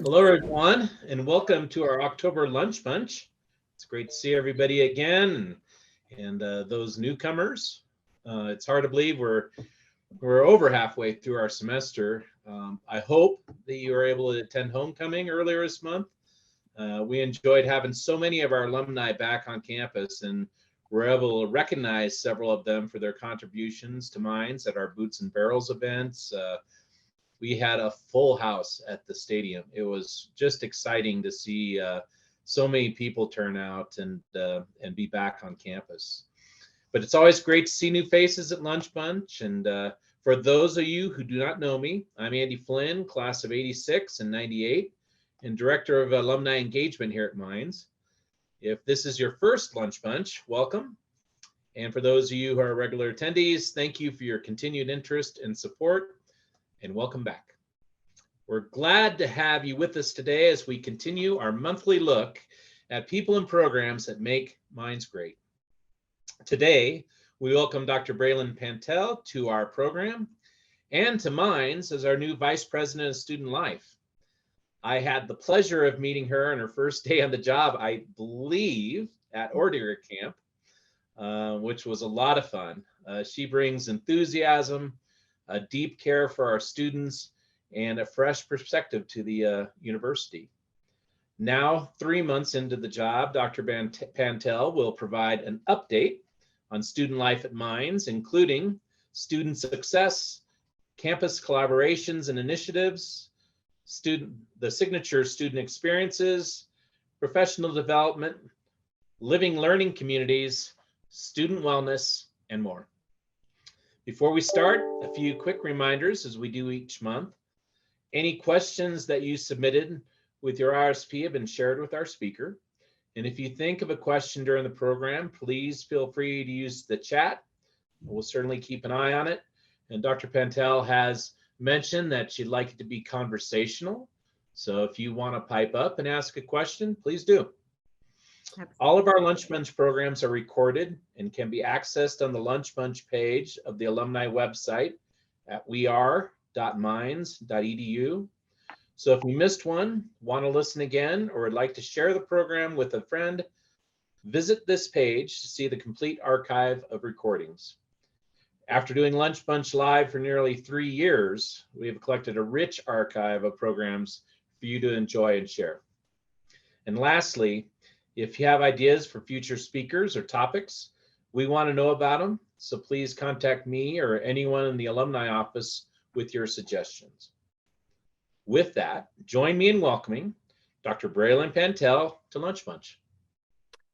Hello, everyone, and welcome to our October Lunch Bunch. It's great to see everybody again, and those newcomers. It's hard to believe we're over halfway through our semester. I hope that you were able to attend homecoming earlier this month. We enjoyed having so many of our alumni back on campus, and we're able to recognize several of them for their contributions to Mines at our Boots and Barrels events. We had a full house at the stadium. It was just exciting to see so many people turn out and be back on campus. But it's always great to see new faces at Lunch Bunch. And for those of you who do not know me, I'm Andy Flynn, class of 86 and 98, and Director of Alumni Engagement here at Mines. If this is your first Lunch Bunch, welcome. And for those of you who are regular attendees, thank you for your continued interest and support, and welcome back. We're glad to have you with us today as we continue our monthly look at people and programs that make Mines great. Today, we welcome Dr. Braylon Pantel to our program and to Mines as our new Vice President of Student Life. I had the pleasure of meeting her on her first day on the job, I believe, at Ordiger Camp, which was a lot of fun. She brings enthusiasm, a deep care for our students, and a fresh perspective to the university. Now, 3 months into the job, Dr. Pantel will provide an update on student life at Mines, including student success, campus collaborations and initiatives, the signature student experiences, professional development, living learning communities, student wellness, and more. Before we start, a few quick reminders as we do each month. Any questions that you submitted with your RSP have been shared with our speaker. And if you think of a question during the program, please feel free to use the chat. We'll certainly keep an eye on it. And Dr. Pantel has mentioned that she'd like it to be conversational. So if you want to pipe up and ask a question, please do. Absolutely. All of our Lunch Bunch programs are recorded and can be accessed on the Lunch Bunch page of the alumni website at weare.mines.edu. So if you missed one, want to listen again, or would like to share the program with a friend, visit this page to see the complete archive of recordings. After doing Lunch Bunch Live for nearly 3 years, we have collected a rich archive of programs for you to enjoy and share. And lastly, if you have ideas for future speakers or topics, we want to know about them. So please contact me or anyone in the alumni office with your suggestions. With that, join me in welcoming Dr. Braylon Pantel to Lunch Bunch.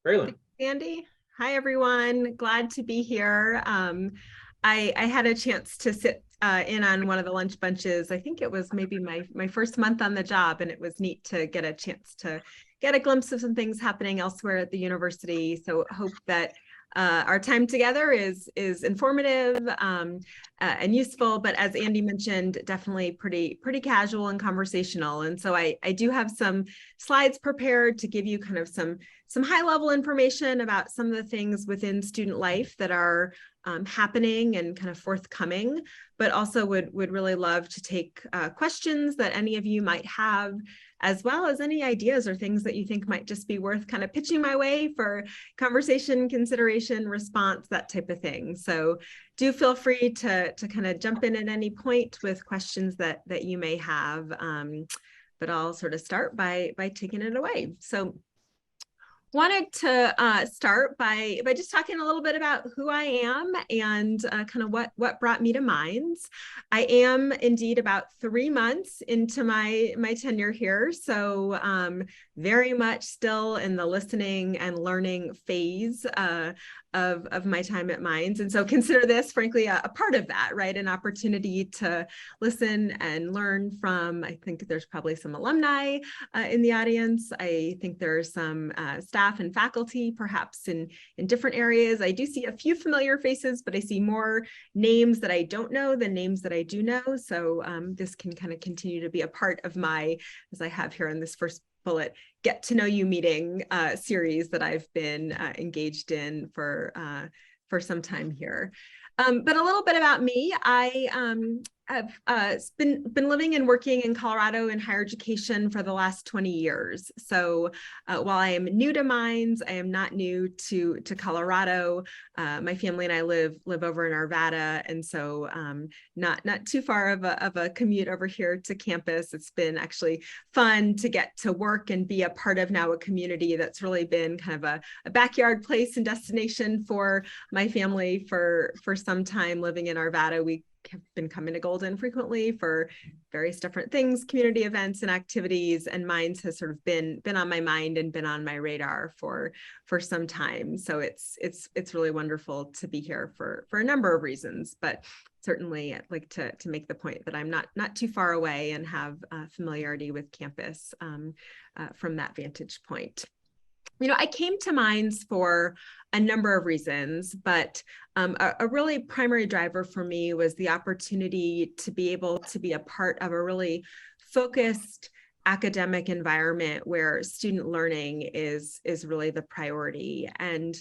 Braylon. Andy. Hi, everyone. Glad to be here. I had a chance to sit in on one of the lunch bunches. I think it was maybe my first month on the job, and it was neat to get a chance to get a glimpse of some things happening elsewhere at the university. So hope that our time together is informative and useful, but as Andy mentioned, definitely pretty casual and conversational. And so I do have some slides prepared to give you kind of some high level information about some of the things within student life that are happening and kind of forthcoming, but also would really love to take questions that any of you might have, as well as any ideas or things that you think might just be worth kind of pitching my way for conversation, consideration, response, that type of thing. So do feel free to kind of jump in at any point with questions that you may have, but I'll sort of start by taking it away. So wanted to start by just talking a little bit about who I am and kind of what brought me to Mines. I am indeed about 3 months into my tenure here, so very much still in the listening and learning phase of my time at Mines. And so consider this, frankly, a part of that, right? An opportunity to listen and learn from, I think there's probably some alumni in the audience. I think there's some staff and faculty, perhaps in different areas. I do see a few familiar faces, but I see more names that I don't know than names that I do know. So this can kind of continue to be a part of my, as I have here in this first bullet, get to know you meeting series that I've been engaged in for some time here. But a little bit about me. I I've been living and working in Colorado in higher education for the last 20 years. So while I am new to Mines, I am not new to Colorado. My family and I live over in Arvada, and so not too far of a commute over here to campus. It's been actually fun to get to work and be a part of now a community that's really been kind of a backyard place and destination for my family for some time living in Arvada. We have been coming to Golden frequently for various different things, community events and activities, and Mines has sort of been on my mind and been on my radar for some time. So it's really wonderful to be here for a number of reasons, but certainly I'd like to make the point that I'm not too far away and have familiarity with campus from that vantage point. You know, I came to Mines for a number of reasons, but a really primary driver for me was the opportunity to be able to be a part of a really focused academic environment where student learning is really the priority, and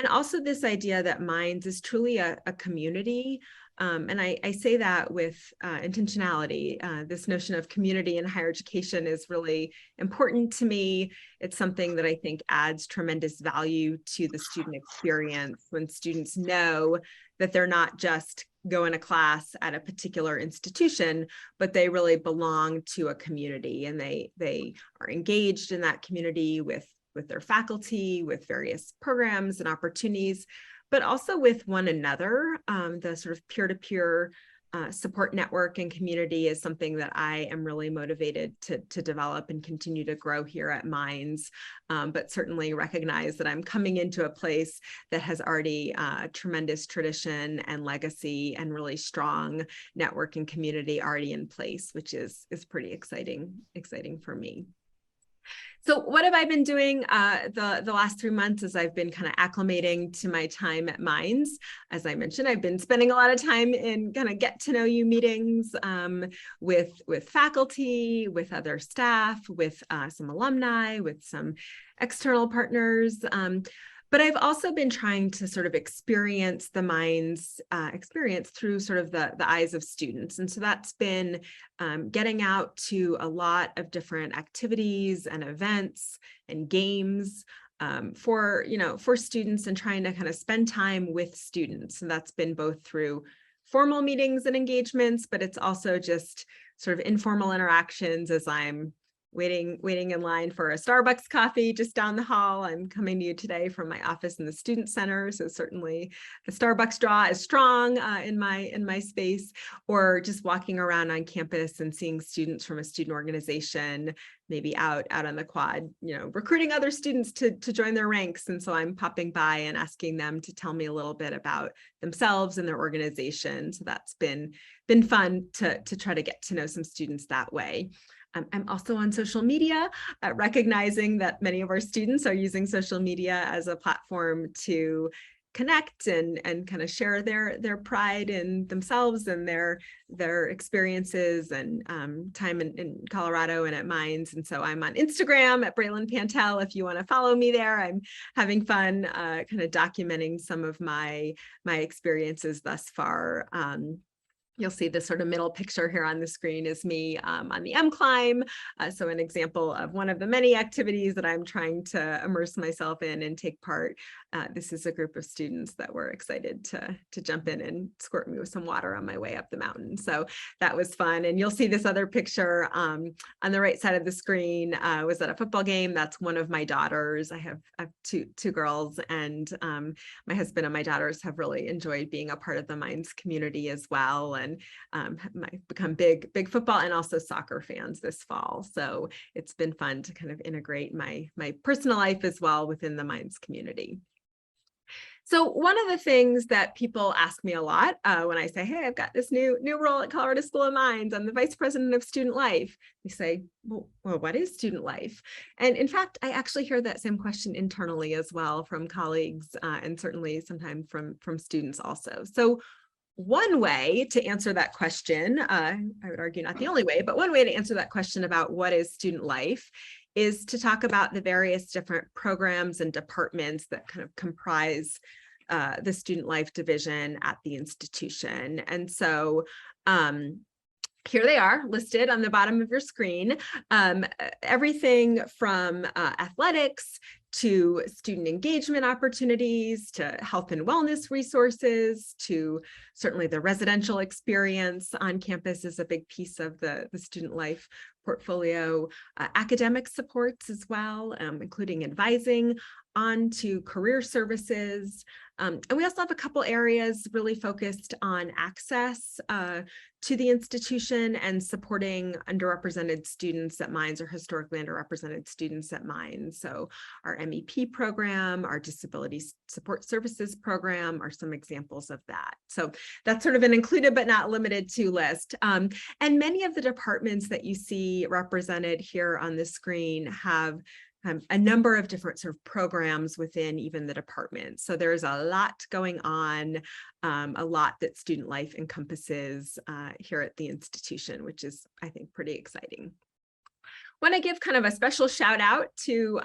also this idea that Mines is truly a community. And I say that with intentionality. This notion of community in higher education is really important to me. It's something that I think adds tremendous value to the student experience when students know that they're not just going to class at a particular institution, but they really belong to a community, and they are engaged in that community with their faculty, with various programs and opportunities, but also with one another. The sort of peer-to-peer support network and community is something that I am really motivated to develop and continue to grow here at Mines, but certainly recognize that I'm coming into a place that has already tremendous tradition and legacy and really strong network and community already in place, which is pretty exciting for me. So what have I been doing the last 3 months as I've been kind of acclimating to my time at Mines? As I mentioned, I've been spending a lot of time in kind of get to know you meetings with faculty, with other staff, with some alumni, with some external partners. But I've also been trying to sort of experience the Mines experience through sort of the eyes of students. And so that's been getting out to a lot of different activities and events and games for students, and trying to kind of spend time with students. And that's been both through formal meetings and engagements, but it's also just sort of informal interactions as I'm waiting in line for a Starbucks coffee just down the hall. I'm coming to you today from my office in the Student Center, so certainly the Starbucks draw is strong in my space, or just walking around on campus and seeing students from a student organization, maybe out on the quad, recruiting other students to join their ranks. And so I'm popping by and asking them to tell me a little bit about themselves and their organization. So that's been fun to try to get to know some students that way. I'm also on social media, recognizing that many of our students are using social media as a platform to connect and kind of share their pride in themselves and their experiences and time in Colorado and at Mines. And so I'm on Instagram at Braylon Pantel. If you want to follow me there, I'm having fun kind of documenting some of my experiences thus far. You'll see the sort of middle picture here on the screen is me on the MClimb. So an example of one of the many activities that I'm trying to immerse myself in and take part. This is a group of students that were excited to jump in and squirt me with some water on my way up the mountain. So that was fun. And you'll see this other picture on the right side of the screen was at a football game. That's one of my daughters. I have two girls, and my husband and my daughters have really enjoyed being a part of the Mines community as well. And become big football and also soccer fans this fall. So it's been fun to kind of integrate my personal life as well within the Mines community. So one of the things that people ask me a lot when I say, hey, I've got this new role at Colorado School of Mines, I'm the Vice President of Student Life. They say, well, what is student life? And in fact, I actually hear that same question internally as well from colleagues and certainly sometimes from students also. So one way to answer that question, I would argue not the only way, but one way to answer that question about what is student life is to talk about the various different programs and departments that kind of comprise the Student Life Division at the institution. And so here they are listed on the bottom of your screen. Everything from athletics to student engagement opportunities, to health and wellness resources, to certainly the residential experience on campus is a big piece of the student life portfolio, academic supports as well, including advising, on to career services. And we also have a couple areas really focused on access to the institution and supporting underrepresented students at Mines, or historically underrepresented students at Mines. So our MEP program, our Disability Support Services program are some examples of that. So that's sort of an included but not limited to list. And many of the departments that you see represented here on the screen have a number of different sort of programs within even the department. So there's a lot going on, a lot that student life encompasses here at the institution, which is, I think, pretty exciting. Want to give kind of a special shout out to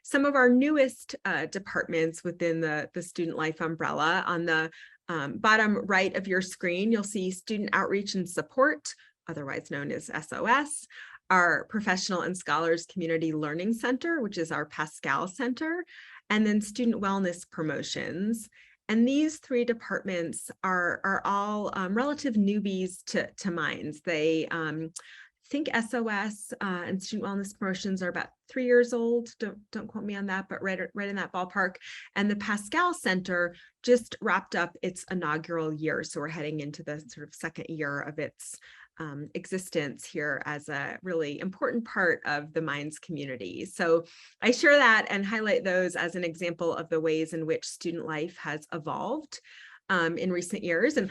some of our newest departments within the student life umbrella. On the bottom right of your screen, you'll see Student Outreach and Support, otherwise known as SOS. Our Professional and Scholars Community Learning Center, which is our Pascal Center, and then Student Wellness Promotions. And these three departments are all relative newbies to Mines. They think SOS and Student Wellness Promotions are about 3 years old. Don't quote me on that, but right in that ballpark. And the Pascal Center just wrapped up its inaugural year. So we're heading into the sort of second year of its existence here as a really important part of the Mines community. So I share that and highlight those as an example of the ways in which student life has evolved in recent years. And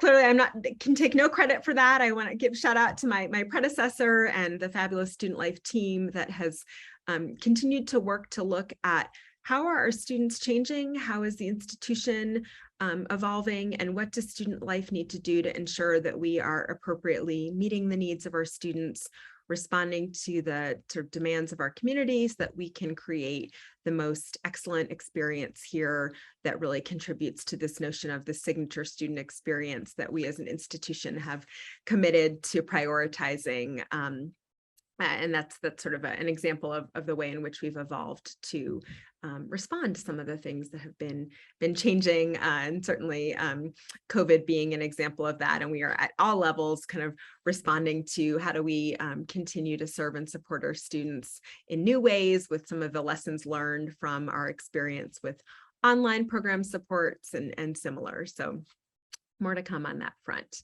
clearly can take no credit for that. I want to give shout out to my predecessor and the fabulous student life team that has continued to work to look at how are our students changing? How is the institution evolving? And what does student life need to do to ensure that we are appropriately meeting the needs of our students, responding to the sort of demands of our communities, that we can create the most excellent experience here that really contributes to this notion of the signature student experience that we as an institution have committed to prioritizing. And that's sort of an example of the way in which we've evolved to respond to some of the things that have been changing, and certainly COVID being an example of that. And we are at all levels kind of responding to how do we continue to serve and support our students in new ways with some of the lessons learned from our experience with online program supports and similar. So more to come on that front.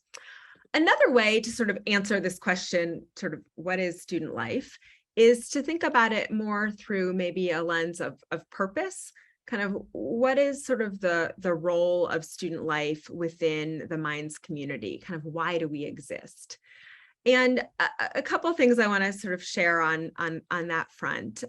Another way to sort of answer this question, sort of what is student life, is to think about it more through maybe a lens of purpose, kind of what is sort of the role of student life within the Mines community, kind of why do we exist? And a couple of things I want to sort of share on that front.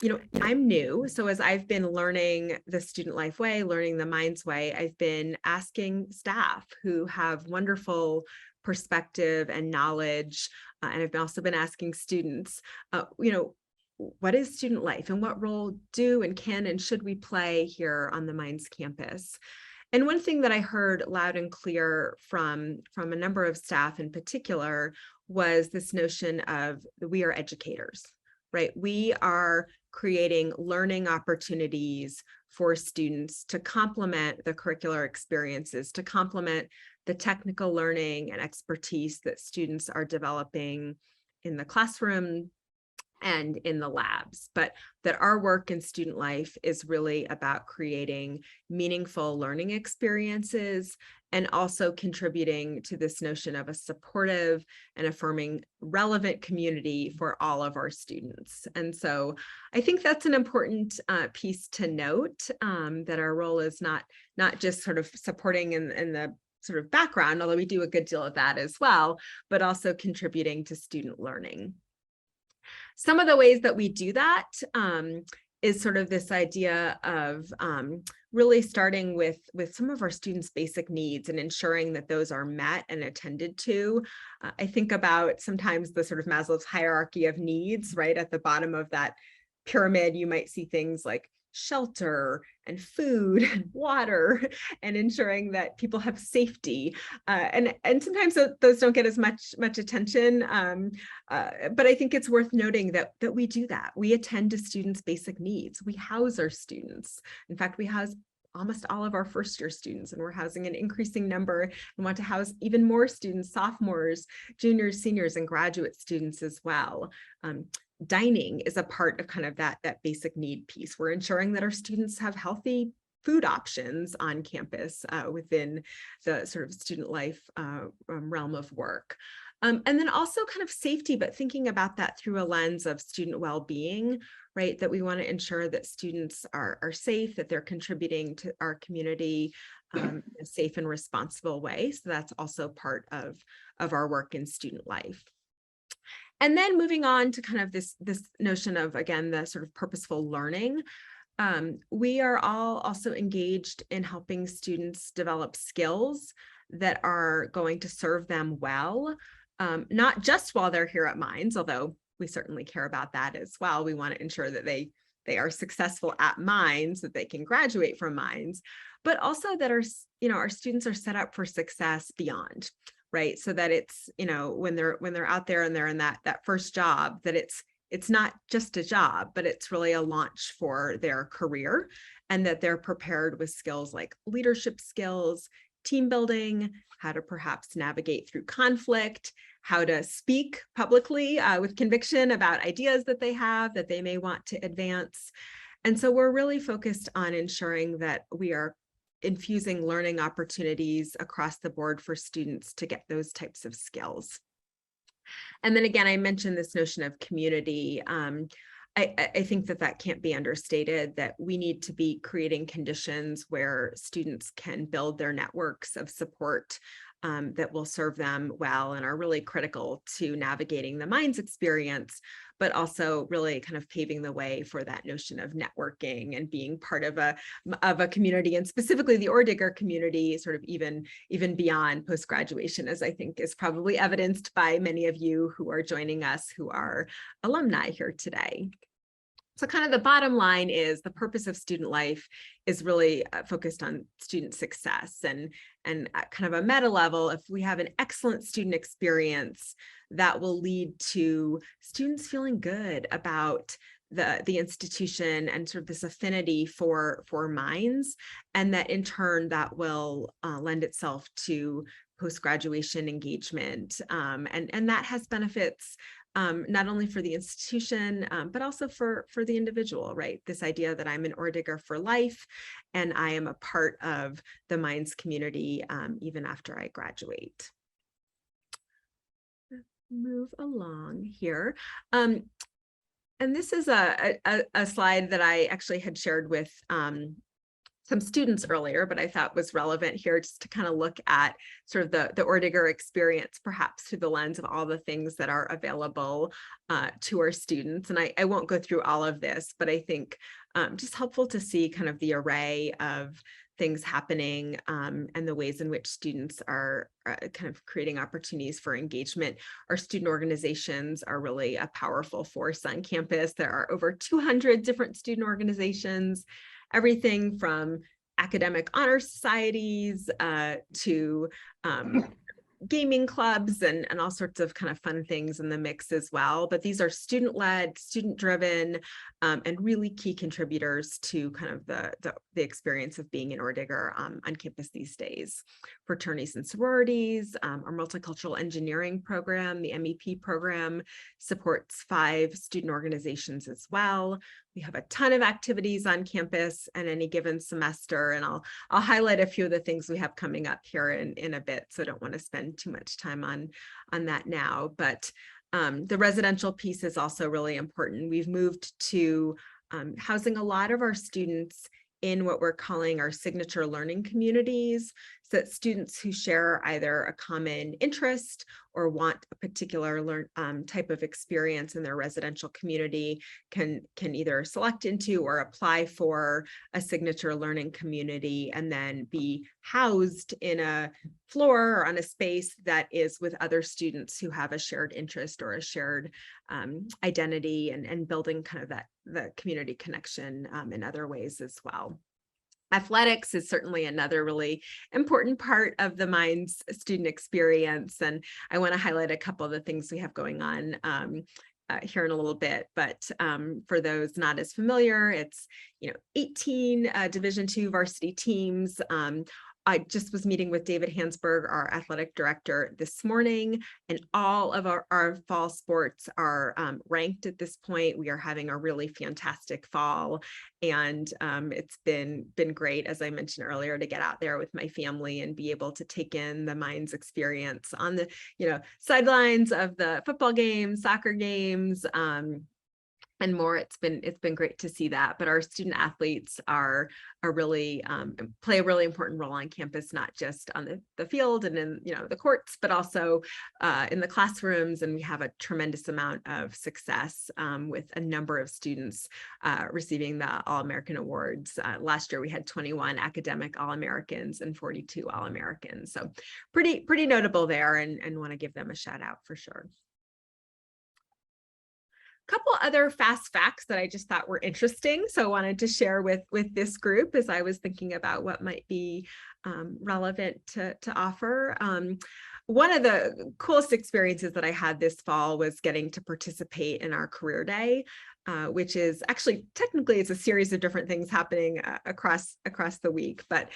You know, I'm new, so as I've been learning the student life way, learning the Mines way, I've been asking staff who have wonderful perspective and knowledge, and I've also been asking students, you know, what is student life and what role do and can and should we play here on the Mines campus? And one thing that I heard loud and clear from a number of staff in particular was this notion of we are educators, right? We are creating learning opportunities for students to complement the curricular experiences, to complement the technical learning and expertise that students are developing in the classroom and in the labs, but that our work in student life is really about creating meaningful learning experiences and also contributing to this notion of a supportive and affirming relevant community for all of our students. And so I think that's an important piece to note, that our role is not just sort of supporting in the sort of background, although we do a good deal of that as well, but also contributing to student learning. Some of the ways that we do that is sort of this idea of really starting with some of our students' basic needs and ensuring that those are met and attended to. I think about sometimes the sort of Maslow's hierarchy of needs, right? At the bottom of that pyramid, you might see things like shelter and food and water and ensuring that people have safety. And sometimes those don't get as much attention. But I think it's worth noting that we do that. We attend to students' basic needs. We house our students. In fact, we house almost all of our first-year students, and we're housing an increasing number and want to house even more students, sophomores, juniors, seniors, and graduate students as well. Dining is a part of kind of that basic need piece. We're ensuring that our students have healthy food options on campus within the sort of student life realm of work. And then also kind of safety, but thinking about that through a lens of student well-being, right? That we want to ensure that students are safe, that they're contributing to our community in a safe and responsible way. So that's also part of our work in student life. And then moving on to kind of this notion of, again, the sort of purposeful learning. We are all also engaged in helping students develop skills that are going to serve them well, not just while they're here at Mines, although we certainly care about that as well. We want to ensure that they are successful at Mines, that they can graduate from Mines, but also that our students are set up for success beyond, right? So that it's, when they're out there and they're in that first job, that it's not just a job, but it's really a launch for their career, and that they're prepared with skills like leadership skills, team building, how to perhaps navigate through conflict, how to speak publicly with conviction about ideas that they have that they may want to advance. And so we're really focused on ensuring that we are infusing learning opportunities across the board for students to get those types of skills. And then again, I mentioned this notion of community. I think that can't be understated, that we need to be creating conditions where students can build their networks of support that will serve them well and are really critical to navigating the Mines experience, but also really kind of paving the way for that notion of networking and being part of a community, and specifically the Orr-Digger community, sort of even beyond post-graduation, as I think is probably evidenced by many of you who are joining us who are alumni here today. So kind of the bottom line is the purpose of student life is really focused on student success, and at kind of a meta level, if we have an excellent student experience, that will lead to students feeling good about the institution and sort of this affinity for Mines, and that in turn that will lend itself to post-graduation engagement, and that has benefits not only for the institution, but also for the individual, right? This idea that I'm an Orr-Digger for life, and I am a part of the Mines community even after I graduate. Move along here. And this is a slide that I actually had shared with some students earlier, but I thought was relevant here just to kind of look at sort of the Orr-Digger experience, perhaps through the lens of all the things that are available to our students. And I won't go through all of this, but I think just helpful to see kind of the array of things happening and the ways in which students are kind of creating opportunities for engagement. Our student organizations are really a powerful force on campus. There are over 200 different student organizations, everything from academic honor societies to gaming clubs and all sorts of kind of fun things in the mix as well. But these are student-led, student-driven, and really key contributors to kind of the experience of being an Orr-Digger on campus these days. Fraternities and sororities, our multicultural engineering program, the MEP program, supports 5 student organizations as well. We have a ton of activities on campus in any given semester, and I'll highlight a few of the things we have coming up here in a bit, so I don't want to spend too much time on that now. But the residential piece is also really important. We've moved to housing a lot of our students in what we're calling our signature learning communities, so that students who share either a common interest or want a particular type of experience in their residential community can either select into or apply for a signature learning community and then be housed in a floor or on a space that is with other students who have a shared interest or a shared identity, and building kind of the community connection in other ways as well. Athletics is certainly another really important part of the Minds student experience. And I want to highlight a couple of the things we have going on here in a little bit. But for those not as familiar, it's 18 Division II varsity teams. I just was meeting with David Hansberg, our athletic director, this morning, and all of our fall sports are ranked at this point. We are having a really fantastic fall, and it's been great, as I mentioned earlier, to get out there with my family and be able to take in the Minds experience on the sidelines of the football games, soccer games, and more. It's been great to see that. But our student athletes are really play a really important role on campus, not just on the field and in the courts, but also in the classrooms. And we have a tremendous amount of success with a number of students receiving the All-American awards. Last year we had 21 academic All-Americans and 42 All-Americans. So pretty notable there, and want to give them a shout out for sure. Couple other fast facts that I just thought were interesting, so I wanted to share with this group as I was thinking about what might be relevant to offer. One of the coolest experiences that I had this fall was getting to participate in our career day, which is actually technically it's a series of different things happening across the week, but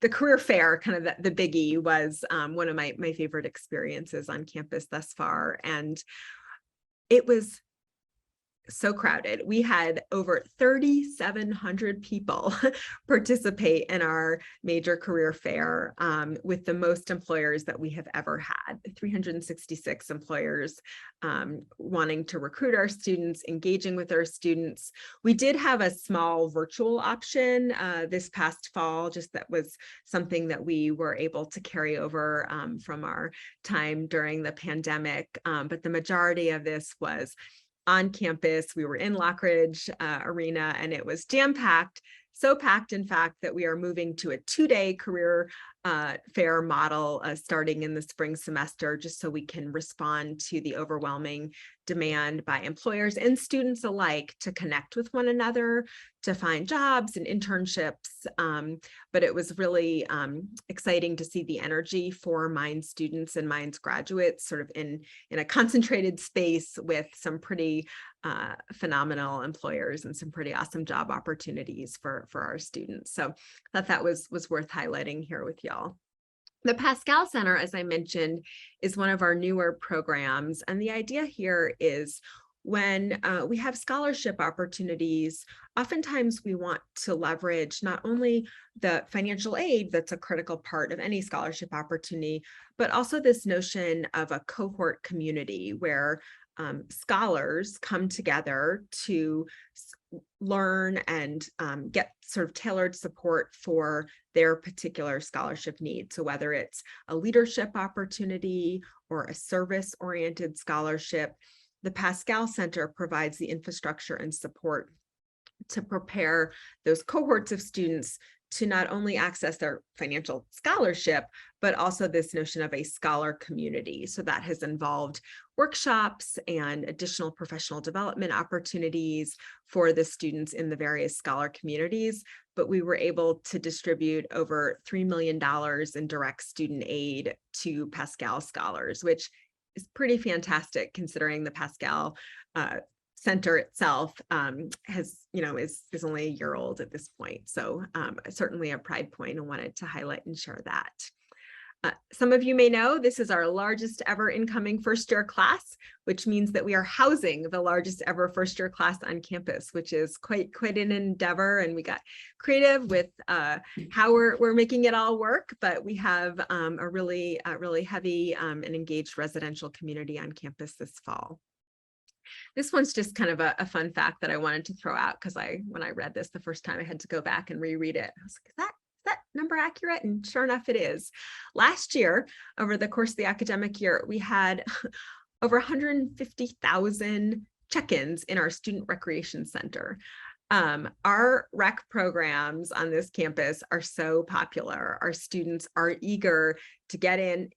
the career fair, kind of the biggie, was one of my favorite experiences on campus thus far, and it was so crowded. We had over 3,700 people participate in our major career fair, with the most employers that we have ever had, 366 employers wanting to recruit our students, engaging with our students. We did have a small virtual option this past fall, just that was something that we were able to carry over from our time during the pandemic. But the majority of this was on campus. We were in Lockridge Arena, and it was jam-packed, so packed, in fact, that we are moving to a 2-day career fair model starting in the spring semester, just so we can respond to the overwhelming demand by employers and students alike to connect with one another, to find jobs and internships. But it was really exciting to see the energy for Minds students and Minds graduates sort of in a concentrated space with some pretty phenomenal employers and some pretty awesome job opportunities for our students. So I thought that was worth highlighting here with y'all. The Pascal Center, as I mentioned, is one of our newer programs. And the idea here is when we have scholarship opportunities, oftentimes we want to leverage not only the financial aid that's a critical part of any scholarship opportunity, but also this notion of a cohort community where scholars come together to learn and get sort of tailored support for their particular scholarship needs. So whether it's a leadership opportunity or a service-oriented scholarship, the Pascal Center provides the infrastructure and support to prepare those cohorts of students to not only access their financial scholarship, but also this notion of a scholar community. So that has involved workshops and additional professional development opportunities for the students in the various scholar communities. But we were able to distribute over $3 million in direct student aid to Pascal scholars, which is pretty fantastic considering the Pascal Center itself is only a year old at this point. So certainly a pride point, and wanted to highlight and share that. Some of you may know this is our largest ever incoming first-year class, which means that we are housing the largest ever first-year class on campus, which is quite an endeavor. And we got creative with how we're making it all work, but we have a really heavy and engaged residential community on campus this fall. This one's just kind of a fun fact that I wanted to throw out, because when I read this the first time, I had to go back and reread it. I was like, is that number accurate? And sure enough, it is. Last year, over the course of the academic year, we had over 150,000 check-ins in our student recreation center. Our rec programs on this campus are so popular. Our students are eager to get in,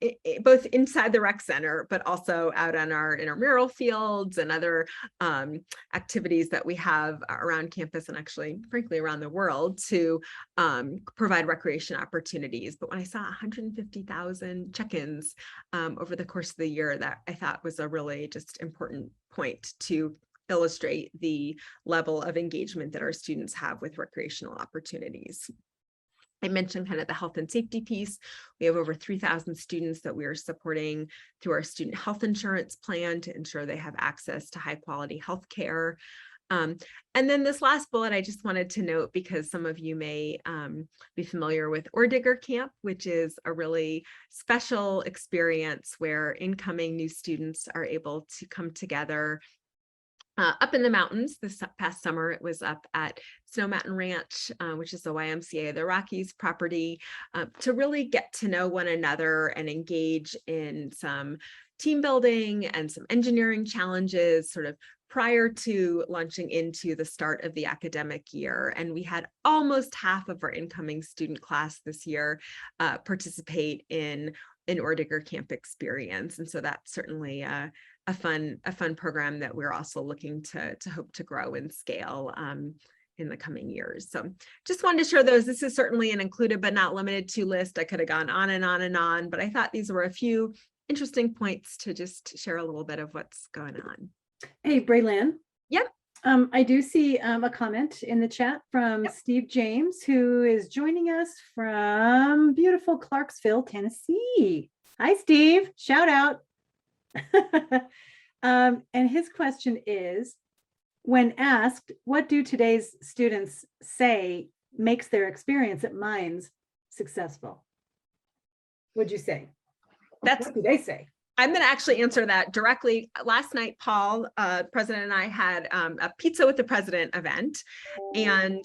both inside the rec center, but also out on our intramural fields and other activities that we have around campus and actually, frankly, around the world to provide recreation opportunities. But when I saw 150,000 check-ins over the course of the year, that I thought was a really just important point to illustrate the level of engagement that our students have with recreational opportunities. I mentioned kind of the health and safety piece. We have over 3,000 students that we are supporting through our student health insurance plan to ensure they have access to high quality health care. And then this last bullet, I just wanted to note, because some of you may be familiar with Ordigger Camp, which is a really special experience where incoming new students are able to come together up in the mountains. This past summer, it was up at Snow Mountain Ranch, which is the YMCA of the Rockies property, to really get to know one another and engage in some team building and some engineering challenges sort of prior to launching into the start of the academic year. And we had almost half of our incoming student class this year participate in an Ordigger Camp experience. And so that's certainly a fun program that we're also looking to hope to grow and scale in the coming years. So just wanted to share those. This is certainly an included but not limited to list. I could have gone on and on and on, but I thought these were a few interesting points to just share a little bit of what's going on. Hey, Braylon. Yep. I do see a comment in the chat from Steve James, who is joining us from beautiful Clarksville, Tennessee. Hi, Steve. Shout out. And his question is, when asked, what do today's students say makes their experience at Mines successful? What'd you say? What do they say? I'm going to actually answer that directly. Last night, Paul, president, and I had a pizza with the president event, and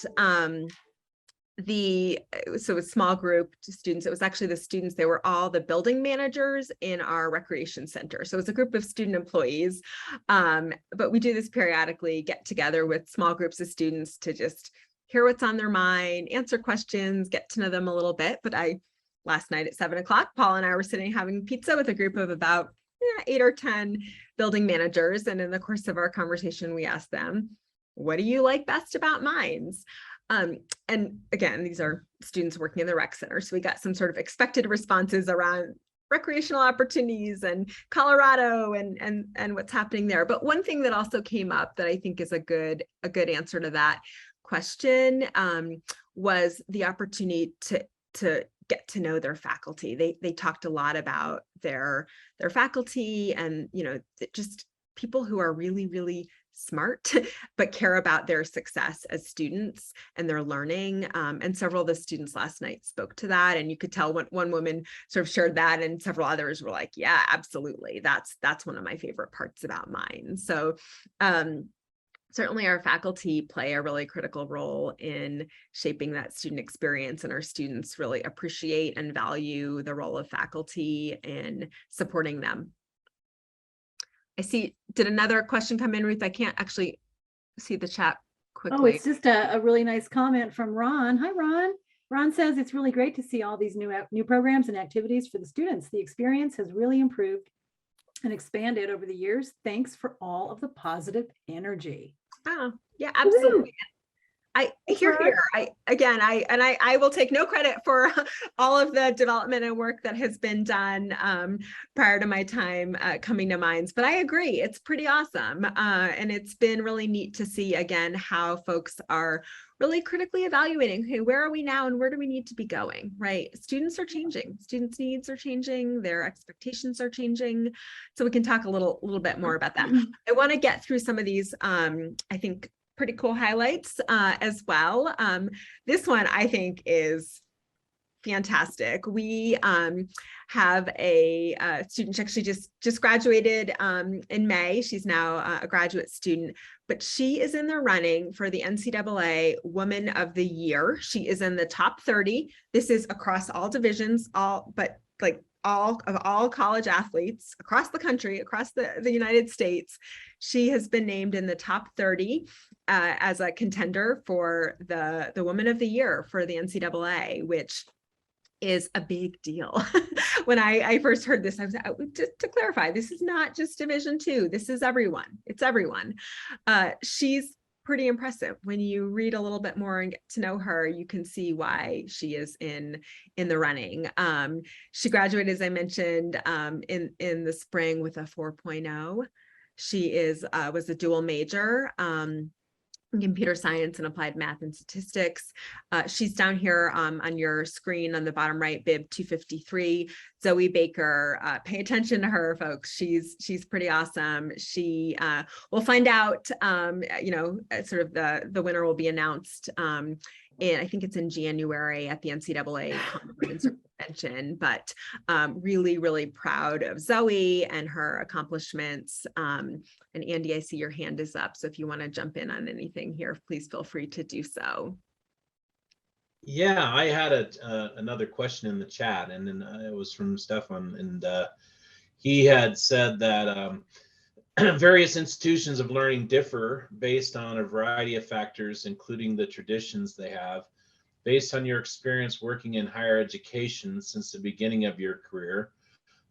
so a small group of students. It was actually the students. They were all the building managers in our recreation center. So it was a group of student employees, but we do this periodically, get together with small groups of students to just hear what's on their mind, answer questions, get to know them a little bit. But last night at 7 o'clock, Paul and I were sitting having pizza with a group of about 8 or 10 building managers. And in the course of our conversation, we asked them, what do you like best about Mines? And again, these are students working in the rec center. So we got some sort of expected responses around recreational opportunities and Colorado and what's happening there. But one thing that also came up that I think is a good answer to that question was the opportunity to get to know their faculty. They talked a lot about their faculty and, just people who are really, really smart, but care about their success as students and their learning. And several of the students last night spoke to that. And you could tell when one woman sort of shared that and several others were like, yeah, absolutely. That's one of my favorite parts about mine. So certainly our faculty play a really critical role in shaping that student experience, and our students really appreciate and value the role of faculty in supporting them. I see, did another question come in, Ruth? I can't actually see the chat quickly. Oh, it's just a really nice comment from Ron. Hi, Ron. Ron says it's really great to see all these new programs and activities for the students. The experience has really improved and expanded over the years. Thanks for all of the positive energy. Oh, yeah, absolutely. I hear. I will take no credit for all of the development and work that has been done prior to my time coming to Mines, but I agree, it's pretty awesome. And it's been really neat to see again how folks are really critically evaluating, hey, where are we now and where do we need to be going, right? Students are changing, students' needs are changing, their expectations are changing. So we can talk a little bit more about that. I want to get through some of these, I think, pretty cool highlights as well. This one I think is fantastic. We have a student, she actually just graduated in May. She's now a graduate student, but she is in the running for the NCAA Woman of the Year. She is in the top 30. This is across all divisions, but like all college athletes across the country, across the United States. She has been named in the top 30 as a contender for the Woman of the Year for the NCAA, which is a big deal. When I first heard this, I was just to clarify, this is not just Division II. This is everyone. It's everyone. She's pretty impressive. When you read a little bit more and get to know her, you can see why she is in the running. She graduated, as I mentioned, in the spring with a 4.0. She was a dual major. Computer science and applied math and statistics. She's down here on your screen on the bottom right, bib 253. Zoe Baker, pay attention to her, folks. She's pretty awesome. She we'll find out, sort of the winner will be announced I think it's in January at the NCAA conference convention, but really, really proud of Zoe and her accomplishments. And Andy, I see your hand is up. So if you want to jump in on anything here, please feel free to do so. Yeah, I had another question in the chat, and then it was from Stefan, and he had said that various institutions of learning differ based on a variety of factors, including the traditions they have. Based on your experience working in higher education since the beginning of your career,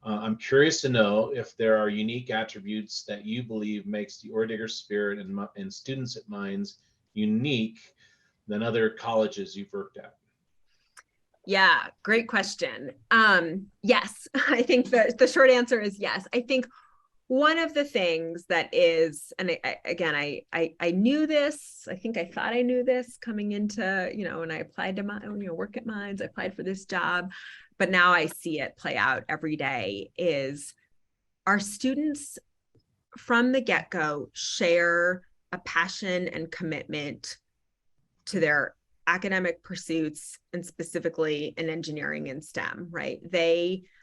I'm curious to know if there are unique attributes that you believe makes the Orediger spirit and students at Mines unique than other colleges you've worked at. Yeah, great question. Yes, I think the short answer is yes. I think one of the things that is, and I knew this, I think I thought I knew this coming into, when I applied to work at Mines, I applied for this job, but now I see it play out every day, is our students from the get-go share a passion and commitment to their academic pursuits, and specifically in engineering and STEM, right?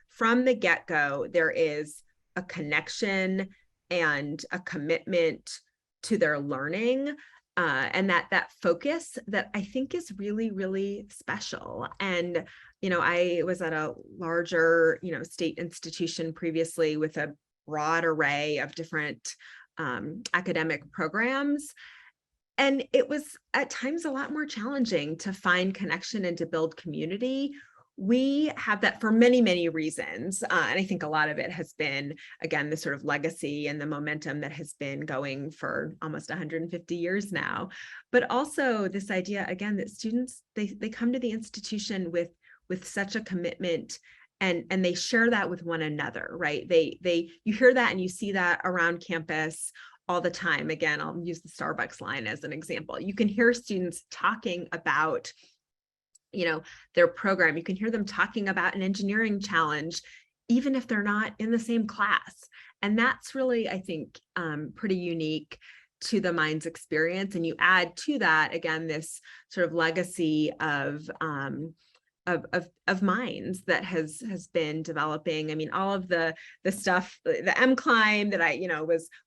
From the get-go, there is a connection and a commitment to their learning, and that focus that I think is really, really special. And, I was at a larger, state institution previously with a broad array of different academic programs. And it was at times a lot more challenging to find connection and to build community. We have that for many, many reasons. And I think a lot of it has been, again, the sort of legacy and the momentum that has been going for almost 150 years now. But also this idea, again, that students, they come to the institution with such a commitment, and they share that with one another, right? You hear that and you see that around campus all the time. Again, I'll use the Starbucks line as an example. You can hear students talking about their program. You can hear them talking about an engineering challenge, even if they're not in the same class. And that's really, I think, pretty unique to the Mines experience. And you add to that, again, this sort of legacy of Mines that has been developing. I mean, all of the stuff, the MClimb that I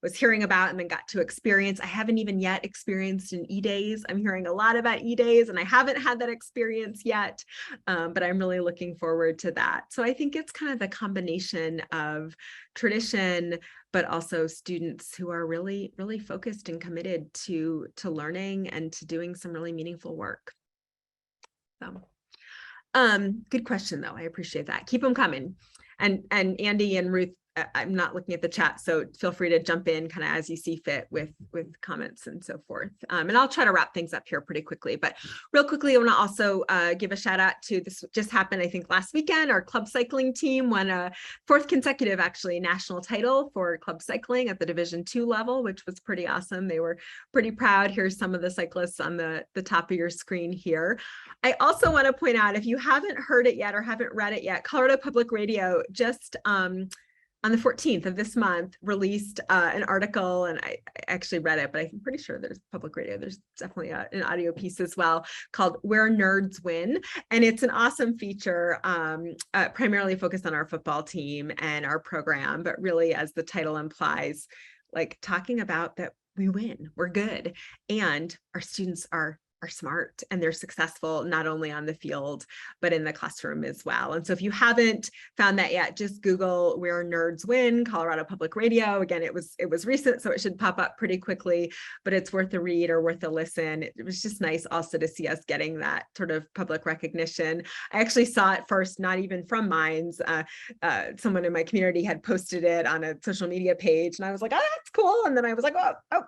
was hearing about and then got to experience. I haven't even yet experienced an E-Days. I'm hearing a lot about E-Days, and I haven't had that experience yet, but I'm really looking forward to that. So I think it's kind of the combination of tradition, but also students who are really, really focused and committed to learning and to doing some really meaningful work. So. Good question, though. I appreciate that. Keep them coming. And Andy and Ruth, I'm not looking at the chat, so feel free to jump in kind of as you see fit with comments and so forth. And I'll try to wrap things up here pretty quickly. But real quickly, I want to also give a shout out to this. Just happened, I think, last weekend. Our club cycling team won a 4th consecutive, actually, national title for club cycling at the Division II level, which was pretty awesome. They were pretty proud. Here's some of the cyclists on the top of your screen here. I also want to point out, if you haven't heard it yet or haven't read it yet, Colorado Public Radio just on the 14th of this month released an article, and I actually read it, but I'm pretty sure there's public radio. There's definitely an audio piece as well called Where Nerds Win. And it's an awesome feature, primarily focused on our football team and our program, but really, as the title implies, like talking about that we win, we're good, and our students are smart and they're successful, not only on the field, but in the classroom as well. And so if you haven't found that yet, just Google Where Nerds Win, Colorado Public Radio. Again, it was recent, so it should pop up pretty quickly, but it's worth a read or worth a listen. It was just nice also to see us getting that sort of public recognition. I actually saw it first, not even from Minds. Someone in my community had posted it on a social media page, and I was like, oh, that's cool. And then I was like, oh,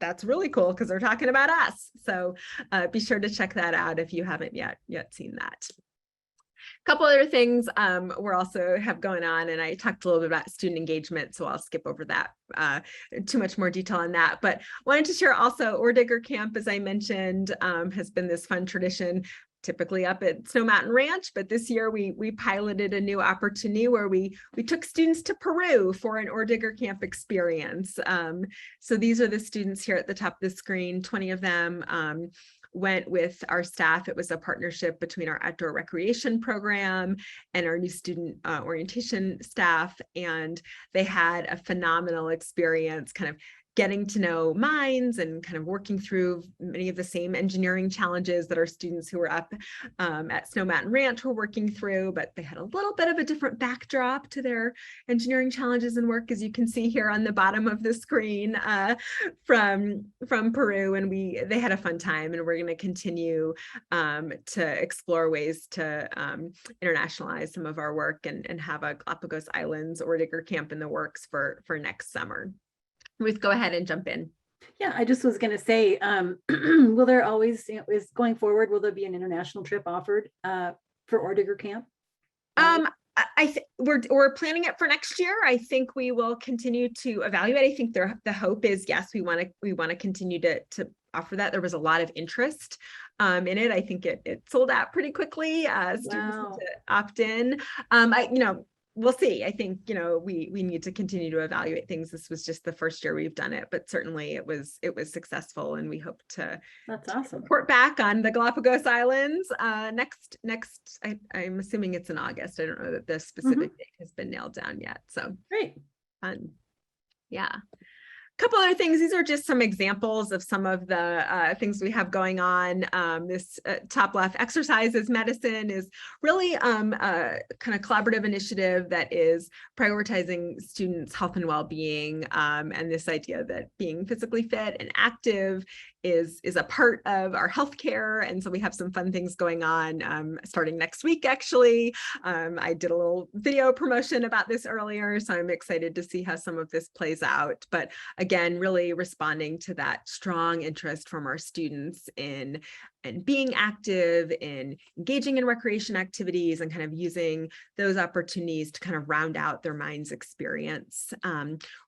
that's really cool because they're talking about us. So be sure to check that out if you haven't yet seen that. A couple other things we're also have going on, and I talked a little bit about student engagement, so I'll skip over that, too much more detail on that. But wanted to share also, Ore Digger Camp, as I mentioned, has been this fun tradition, typically up at Snow Mountain Ranch, but this year we piloted a new opportunity where we took students to Peru for an Ore Digger Camp experience. So these are the students here at the top of the screen, 20 of them. Went with our staff. It was a partnership between our outdoor recreation program and our new student orientation staff. And they had a phenomenal experience kind of getting to know Minds and kind of working through many of the same engineering challenges that our students who were up at Snow Mountain Ranch were working through, but they had a little bit of a different backdrop to their engineering challenges and work, as you can see here on the bottom of the screen from Peru. And they had a fun time, and we're going to continue to explore ways to internationalize some of our work and have a Galapagos Islands Ore Digger Camp in the works for next summer. Ruth, go ahead and jump in. Yeah, I just was going to say, will there always, is going forward, will there be an international trip offered for Ore Digger Camp? We're planning it for next year. I think we will continue to evaluate. I think the hope is, yes, we want to continue to offer that. There was a lot of interest in it. I think it sold out pretty quickly. Students Wow. to opt in. We'll see. I think, we need to continue to evaluate things. This was just the first year we've done it, but certainly it was successful, and we hope to That's awesome. report back on the Galapagos Islands next. I'm assuming it's in August. I don't know that the specific date has been nailed down yet. So Great. fun. Yeah. Couple other things. These are just some examples of some of the things we have going on. This top left, Exercise is Medicine, is really a kind of collaborative initiative that is prioritizing students' health and well-being, and this idea that being physically fit and active is a part of our healthcare. And so we have some fun things going on starting next week, actually. I did a little video promotion about this earlier, so I'm excited to see how some of this plays out. But again, really responding to that strong interest from our students in being active, in engaging in recreation activities, and kind of using those opportunities to kind of round out their Minds experience.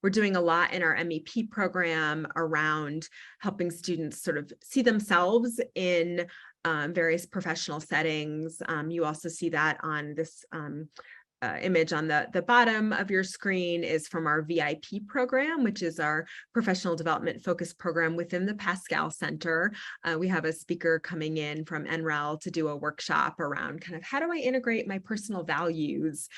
We're doing a lot in our MEP program around helping students sort of see themselves in various professional settings. You also see that on this image on the bottom of your screen is from our VIP program, which is our professional development focused program within the Pascal Center. We have a speaker coming in from NREL to do a workshop around kind of how do I integrate my personal values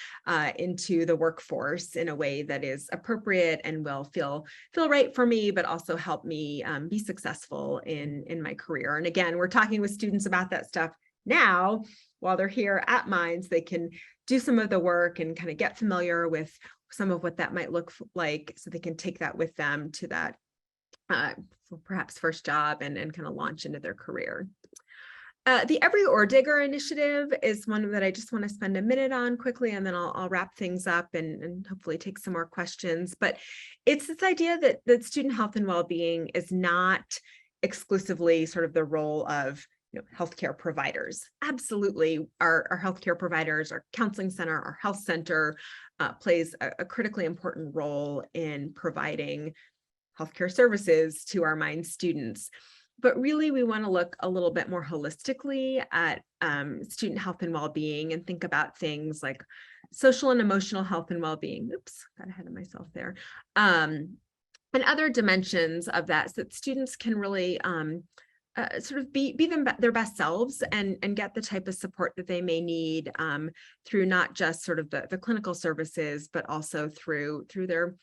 into the workforce in a way that is appropriate and will feel right for me, but also help me be successful in my career. And again, we're talking with students about that stuff now. While they're here at Minds, they can do some of the work and kind of get familiar with some of what that might look like, so they can take that with them to that perhaps first job and kind of launch into their career. The Every Ore Digger initiative is one that I just want to spend a minute on quickly, and then I'll wrap things up and hopefully take some more questions. But it's this idea that student health and well-being is not exclusively sort of the role of healthcare providers. Absolutely, our healthcare providers, our counseling center, our health center plays a critically important role in providing healthcare services to our Minds students. But really, we want to look a little bit more holistically at student health and well-being, and think about things like social and emotional health and well-being. Oops, got ahead of myself there. And other dimensions of that, so that students can really sort of be their best selves and get the type of support that they may need through not just sort of the clinical services, but also through their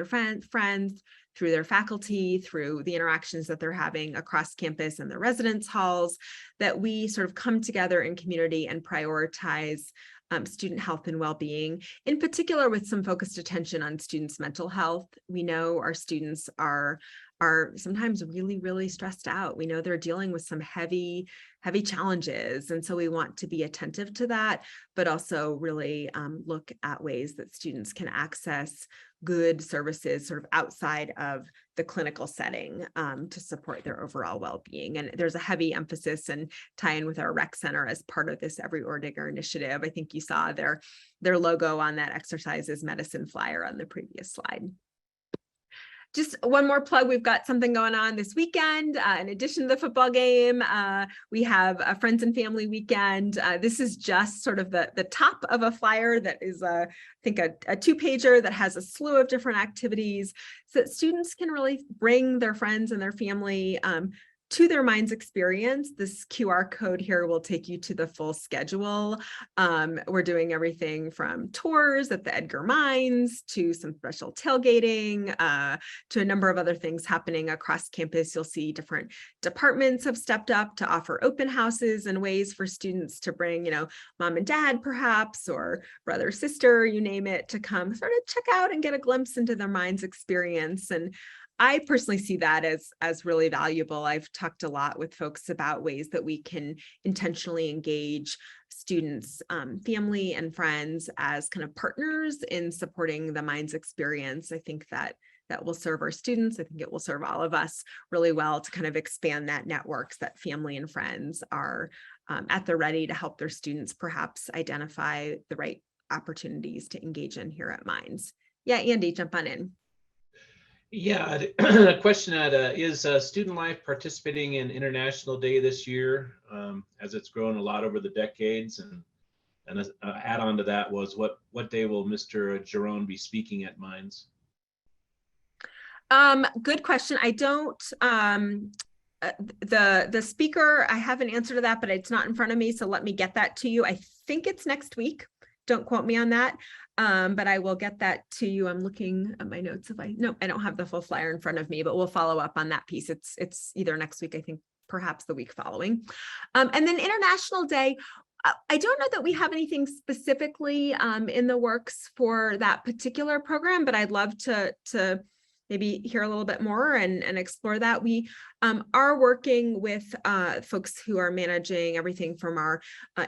friends, through their faculty, through the interactions that they're having across campus and the residence halls, that we sort of come together in community and prioritize student health and well-being, in particular with some focused attention on students' mental health. We know our students are sometimes really, really stressed out. We know they're dealing with some heavy challenges. And so we want to be attentive to that, but also really look at ways that students can access good services sort of outside of the clinical setting to support their overall well-being. And there's a heavy emphasis and tie-in with our rec center as part of this Every Oredinger initiative. I think you saw their logo on that Exercises Medicine flyer on the previous slide. Just one more plug, we've got something going on this weekend. In addition to the football game, we have a friends and family weekend. This is just sort of the top of a flyer that is, I think, a 2-pager that has a slew of different activities so that students can really bring their friends and their family to their Minds experience. This QR code here will take you to the full schedule. We're doing everything from tours at the Edgar Mines to some special tailgating to a number of other things happening across campus. You'll see different departments have stepped up to offer open houses and ways for students to bring, mom and dad perhaps, or brother, sister, you name it, to come sort of check out and get a glimpse into their Minds experience. And I personally see that as really valuable. I've talked a lot with folks about ways that we can intentionally engage students, family and friends as kind of partners in supporting the Minds experience. I think that will serve our students. I think it will serve all of us really well to kind of expand that networks that family and friends are at the ready to help their students perhaps identify the right opportunities to engage in here at Minds. Yeah, Andy, jump on in. Yeah, a question is Student Life participating in International Day this year, as it's grown a lot over the decades? And an add-on to that was what day will Mr. Jerome be speaking at Minds? Good question. I don't, the speaker, I have an answer to that, but it's not in front of me. So let me get that to you. I think it's next week. Don't quote me on that. But I will get that to you. I'm looking at my notes. No, I don't have the full flyer in front of me, but we'll follow up on that piece. It's either next week, I think perhaps the week following. And then International Day, I don't know that we have anything specifically in the works for that particular program, but I'd love to maybe hear a little bit more and explore that. We are working with folks who are managing everything from our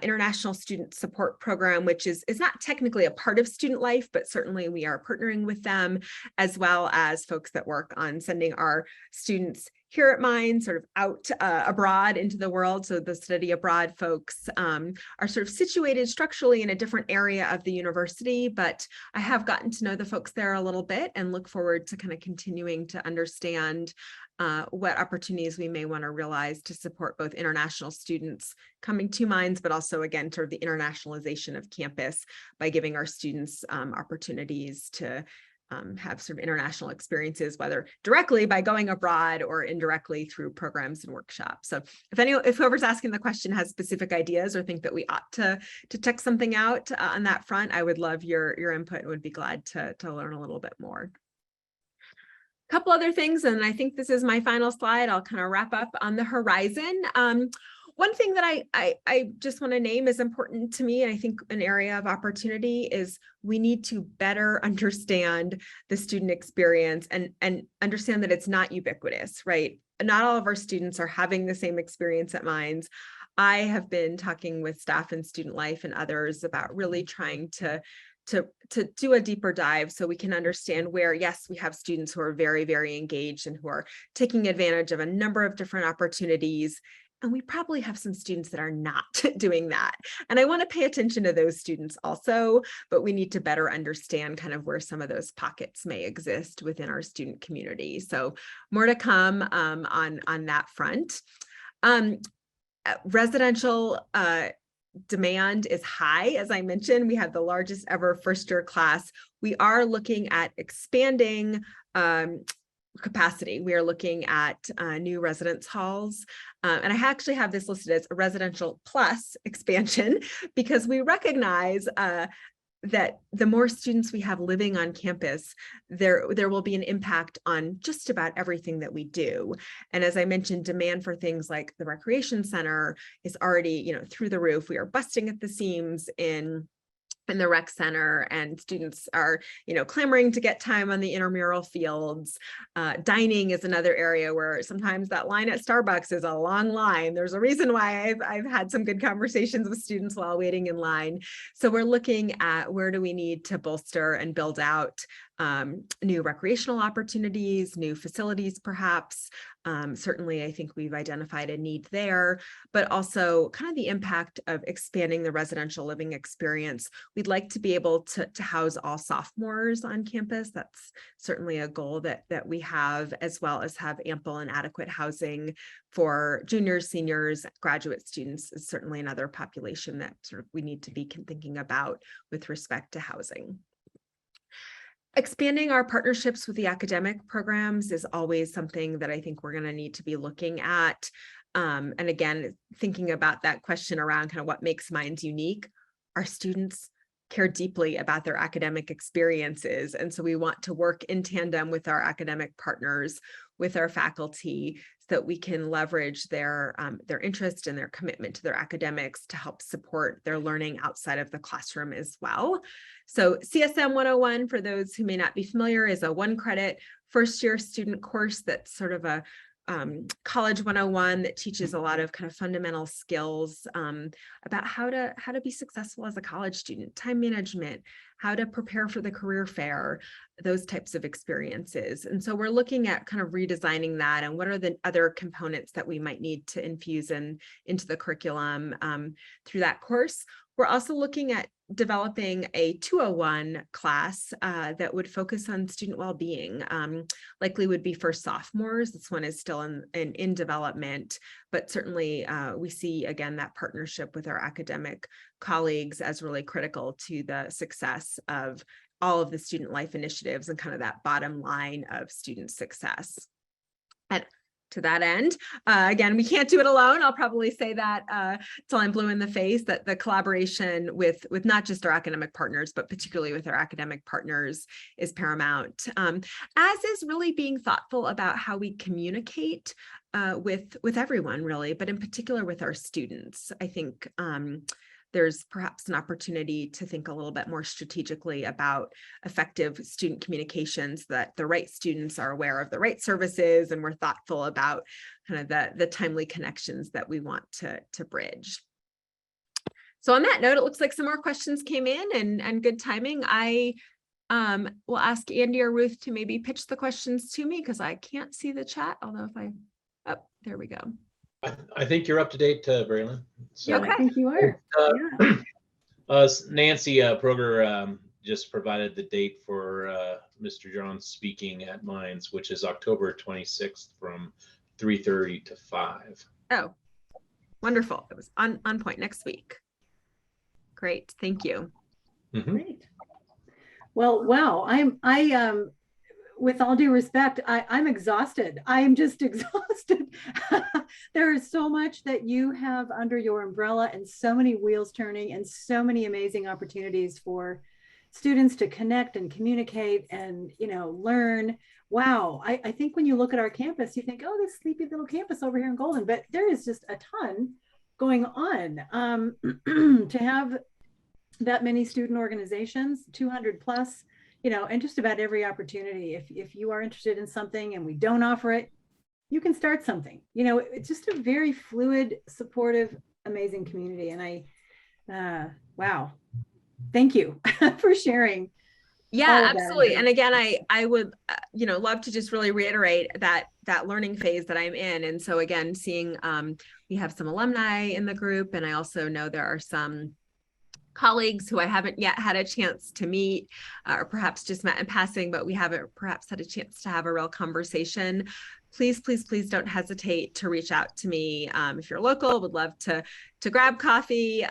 International Student Support Program, which is not technically a part of Student Life, but certainly we are partnering with them, as well as folks that work on sending our students here at Minds sort of out abroad into the world. So the study abroad folks are sort of situated structurally in a different area of the university, but I have gotten to know the folks there a little bit and look forward to kind of continuing to understand what opportunities we may want to realize to support both international students coming to Minds, but also, again, sort of the internationalization of campus by giving our students opportunities to have sort of international experiences, whether directly by going abroad or indirectly through programs and workshops. So if whoever's asking the question has specific ideas or think that we ought to check something out on that front, I would love your input and would be glad to learn a little bit more. A couple other things, and I think this is my final slide. I'll kind of wrap up on the horizon. One thing that I just want to name is important to me, and I think an area of opportunity, is we need to better understand the student experience and understand that it's not ubiquitous, right? Not all of our students are having the same experience at Minds. I have been talking with staff in Student Life and others about really trying to do a deeper dive so we can understand where, yes, we have students who are very, very engaged and who are taking advantage of a number of different opportunities. And we probably have some students that are not doing that. And I want to pay attention to those students also, but we need to better understand kind of where some of those pockets may exist within our student community. So more to come on that front. Residential demand is high. As I mentioned, we have the largest ever first-year class. We are looking at expanding capacity. We are looking at new residence halls. And I actually have this listed as a residential plus expansion because we recognize that the more students we have living on campus, there will be an impact on just about everything that we do. And as I mentioned, demand for things like the recreation center is already, through the roof. We are busting at the seams in the rec center, and students are, clamoring to get time on the intramural fields. Dining is another area where sometimes that line at Starbucks is a long line. There's a reason why I've had some good conversations with students while waiting in line. So we're looking at where do we need to bolster and build out new recreational opportunities, new facilities, perhaps. Certainly, I think we've identified a need there, but also kind of the impact of expanding the residential living experience. We'd like to be able to house all sophomores on campus. That's certainly a goal that we have, as well as have ample and adequate housing for juniors, seniors, graduate students is certainly another population that sort of we need to be thinking about with respect to housing. Expanding our partnerships with the academic programs is always something that I think we're going to need to be looking at. And again, thinking about that question around kind of what makes Minds unique. Our students care deeply about their academic experiences. And so we want to work in tandem with our academic partners, with our faculty, so that we can leverage their interest and their commitment to their academics to help support their learning outside of the classroom as well. So CSM 101, for those who may not be familiar, is a 1-credit first-year student course that's sort of a college 101 that teaches a lot of kind of fundamental skills about how to be successful as a college student, time management, how to prepare for the career fair, those types of experiences. And so we're looking at kind of redesigning that and what are the other components that we might need to infuse into the curriculum through that course. We're also looking at developing a 201 class that would focus on student well-being, likely would be for sophomores. This one is still in development, but certainly we see, again, that partnership with our academic colleagues as really critical to the success of all of the student life initiatives and kind of that bottom line of student success. And to that end, again, we can't do it alone. I'll probably say that till I'm blue in the face, that the collaboration with not just our academic partners, but particularly with our academic partners is paramount, as is really being thoughtful about how we communicate with everyone, really, but in particular with our students. I think there's perhaps an opportunity to think a little bit more strategically about effective student communications, that the right students are aware of the right services, and we're thoughtful about kind of the timely connections that we want to bridge. So on that note, it looks like some more questions came in, and good timing. I will ask Andy or Ruth to maybe pitch the questions to me because I can't see the chat, although there we go. I think you're up to date, Braylon. So, Yeah, I think you are. Nancy Proger just provided the date for Mr. John speaking at Minds, which is October 26th from 3:30 to 5. Oh, wonderful. It was on point next week. Great. Thank you. Mm-hmm. Great. Well, wow. With all due respect, I'm exhausted. I'm just exhausted. There is so much that you have under your umbrella, and so many wheels turning, and so many amazing opportunities for students to connect and communicate and, learn. Wow. I think when you look at our campus, you think, oh, this sleepy little campus over here in Golden, but there is just a ton going on. To have that many student organizations, 200 plus, and just about every opportunity. If you are interested in something and we don't offer it, you can start something. It's just a very fluid, supportive, amazing community. And wow, thank you for sharing. Yeah, absolutely. And again, I would, love to just really reiterate that learning phase that I'm in. And so again, seeing we have some alumni in the group, and I also know there are some colleagues who I haven't yet had a chance to meet, or perhaps just met in passing, but we haven't perhaps had a chance to have a real conversation. please, please, please don't hesitate to reach out to me. If you're local, would love to grab coffee.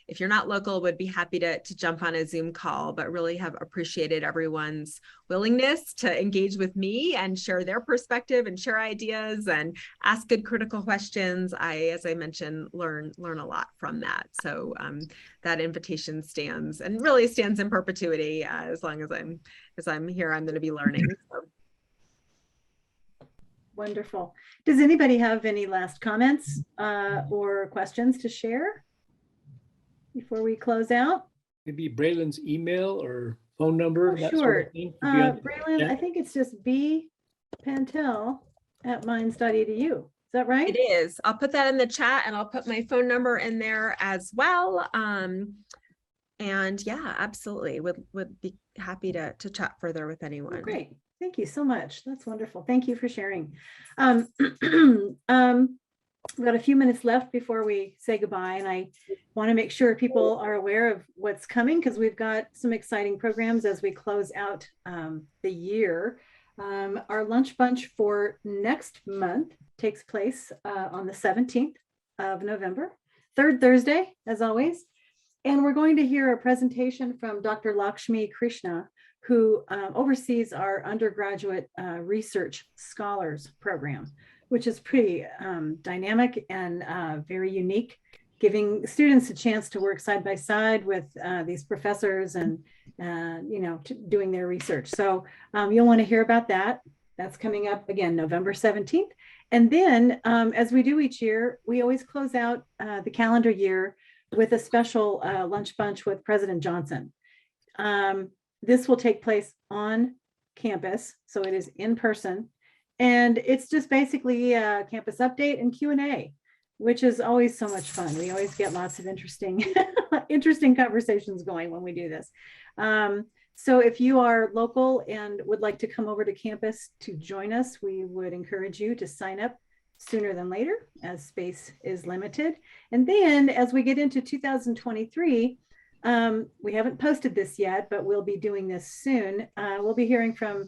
If you're not local, would be happy to jump on a Zoom call, but really have appreciated everyone's willingness to engage with me and share their perspective and share ideas and ask good critical questions. As I mentioned, learn a lot from that. So that invitation stands and really stands in perpetuity. As long as I'm here, I'm going to be learning. So. Wonderful. Does anybody have any last comments or questions to share before we close out? Maybe Braylon's email or phone number. Oh, sure. Braylon, I think it's just bpantel@mines.edu. Is that right? It is. I'll put that in the chat, and I'll put my phone number in there as well. And yeah, absolutely. Would be happy to chat further with anyone. Oh, great. Thank you so much. That's wonderful. Thank you for sharing. We've got a few minutes left before we say goodbye, and I want to make sure people are aware of what's coming, because we've got some exciting programs as we close out the year. Our lunch bunch for next month takes place on the 17th of November, third Thursday, as always. And we're going to hear a presentation from Dr. Lakshmi Krishna, who oversees our undergraduate research scholars program, which is pretty dynamic and very unique, giving students a chance to work side by side with these professors and, doing their research. So you'll want to hear about that. That's coming up again, November 17th. And then as we do each year, we always close out the calendar year with a special lunch bunch with President Johnson. This will take place on campus, so it is in person. And it's just basically a campus update and Q&A, which is always so much fun. We always get lots of interesting conversations going when we do this. So if you are local and would like to come over to campus to join us, we would encourage you to sign up sooner than later, as space is limited. And then as we get into 2023, we haven't posted this yet, but we'll be doing this soon. We'll be hearing from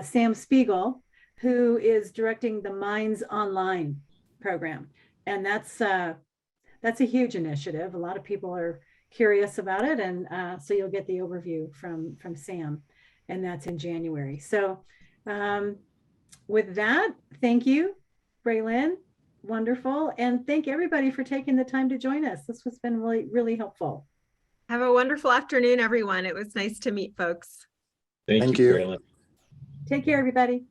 Sam Spiegel, who is directing the Mines Online program. And that's a huge initiative. A lot of people are curious about it. And so you'll get the overview from Sam, and that's in January. So with that, thank you, Braylon. Wonderful. And thank everybody for taking the time to join us. This has been really, really helpful. Have a wonderful afternoon, everyone. It was nice to meet folks. Thank you, Carolyn. Take care, everybody.